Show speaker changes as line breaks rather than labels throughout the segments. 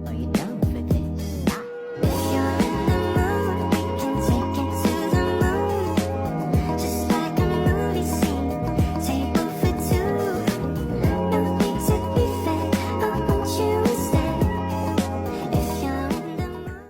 Are you down for this? If you're in the mood, we can take it to the moon. Just like a movie scene, table for two. No need to be fake, I want you to stay. If you're in the mood.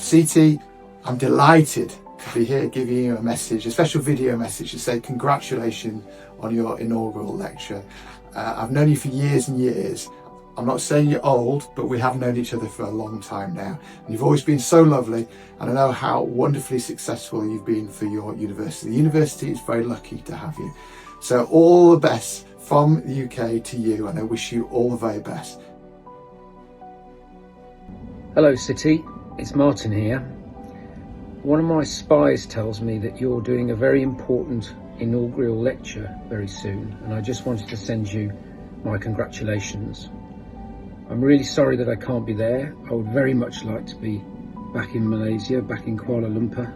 Siti, I'm delighted to be here giving you a message, a special video message to say congratulations on your inaugural lecture. I've known you for years and years. I'm not saying you're old, but we have known each other for a long time now. And you've always been so lovely, and I know how wonderfully successful you've been for your university. The university is very lucky to have you. So all the best from the UK to you, and I wish you all the very best.
Hello Siti, it's Martin here. One of my spies tells me that you're doing a very important inaugural lecture very soon, and I just wanted to send you my congratulations. I'm really sorry that I can't be there. I would very much like to be back in Malaysia, back in Kuala Lumpur,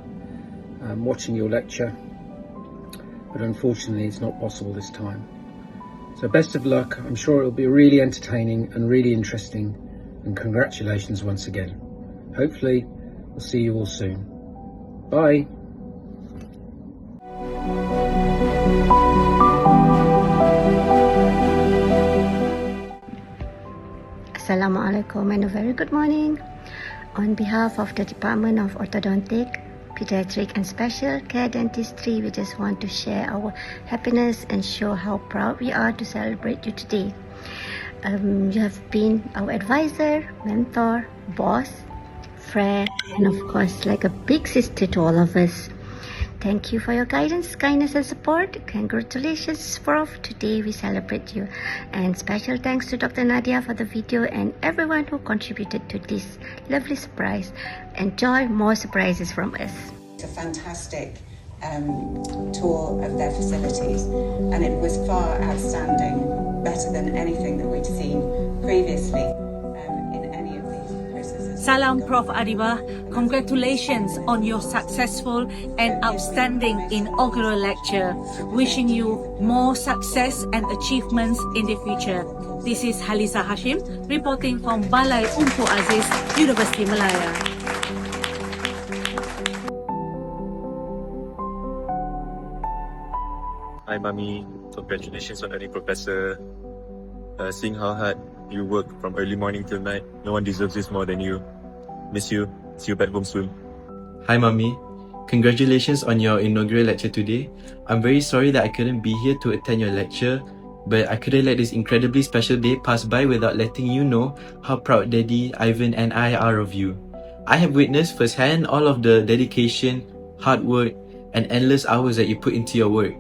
watching your lecture, but unfortunately it's not possible this time. So best of luck. I'm sure it'll be really entertaining and really interesting, and congratulations once again. Hopefully we'll see you all soon. Bye.
Assalamualaikum and a very good morning. On behalf of the Department of Orthodontic, Pediatric and Special Care Dentistry, we just want to share our happiness and show how proud we are to celebrate you today. You have been our advisor, mentor, boss, friend, and of course like a big sister to all of us. Thank you for your guidance, kindness and support. Congratulations, Prof. Today we celebrate you. And special thanks to Dr. Nadia for the video and everyone who contributed to this lovely surprise. Enjoy more surprises from us.
It's a fantastic tour of their facilities, and it was far outstanding, better than anything that we'd seen previously in any of these processes.
Salam Prof Adibah, congratulations on your successful and outstanding inaugural lecture. Wishing you more success and achievements in the future. This is Haliza Hashim reporting from Balai Unku Aziz, University Malaya.
Hi Mummy, congratulations on earning Professor. Seeing how hard you work from early morning till night, no one deserves this more than you. Miss you. See you back home soon.
Hi Mummy, congratulations on your inaugural lecture today. I'm very sorry that I couldn't be here to attend your lecture, but I couldn't let this incredibly special day pass by without letting you know how proud Daddy, Ivan and I are of you. I have witnessed firsthand all of the dedication, hard work and endless hours that you put into your work.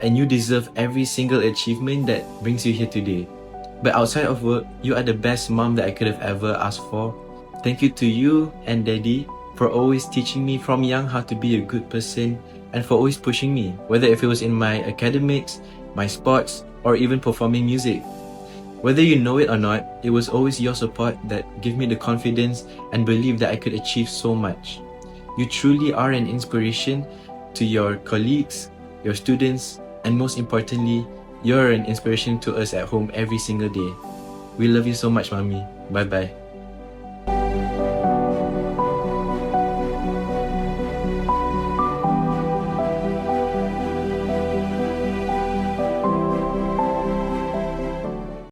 And you deserve every single achievement that brings you here today. But outside of work, you are the best mom that I could have ever asked for. Thank you to you and Daddy for always teaching me from young how to be a good person and for always pushing me, whether if it was in my academics, my sports, or even performing music. Whether you know it or not, it was always your support that gave me the confidence and belief that I could achieve so much. You truly are an inspiration to your colleagues, your students, and most importantly, you're an inspiration to us at home every single day. We love you so much, Mommy. Bye-bye.